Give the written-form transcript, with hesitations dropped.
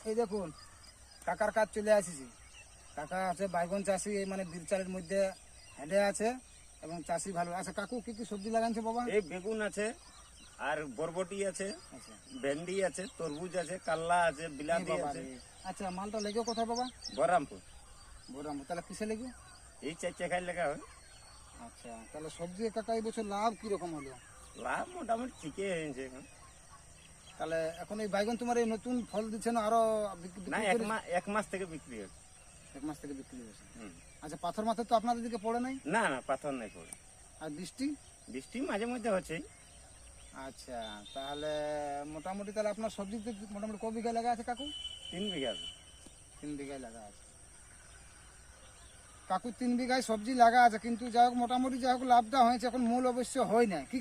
এই দেখুন কাকার কাজ চলে আসিছি। কাকা আছে বাইগন চাষি, এই মানে বীরচালের মধ্যে হেঁটে আছে এবং চাষি ভালো। আচ্ছা কাকু কি কি সবজি লাগাইছে বাবা? এই বেগুন আছে, আর বরবটি আছে, আচ্ছা ভেন্ডি আছে, তরমুজ আছে, কাল্লা আছে, এই বিলাতি বাবা আছে। রে। আচ্ছা মালটা লেগে কোথায় বাবা? বহরমপুর। বলরাম, তাহলে কিসে লেগে? এই 4 চাকায় লেখা হয়। আচ্ছা তাহলে সবজি কাকা এই বছর লাভ কিরকম হলো? লাভ মোটামুটি ঠিকই হয়েছে এখন। তাহলে এখন এই বাইগন তোমার এই নতুন ফল দিচ্ছে না আরো না, 1 মাস থেকে বিক্রি হচ্ছে। 1 মাস থেকে বিক্রি হয়েছে। হুম। আচ্ছা পাথর মাথার তো আপনাদের দিকে পড়ে নাই? না না, পাথর নাই পড়ে। আর বৃষ্টি? বৃষ্টি মাঝে মধ্যে হচ্ছে। আচ্ছা তাহলে মোটামুটি তাহলে আপনার সবজিতে মোটামুটি ক বিঘা লাগা আছে কাকু? 3 বিঘা আছে। 3 বিঘায় লাগা আছে কাকু, 3 বিঘায় সবজি লাগা আছে, কিন্তু যাই হোক মোটামুটি যাই হোক লাভটা হয়েছে, এখন মূল অবশ্য হয় না। কি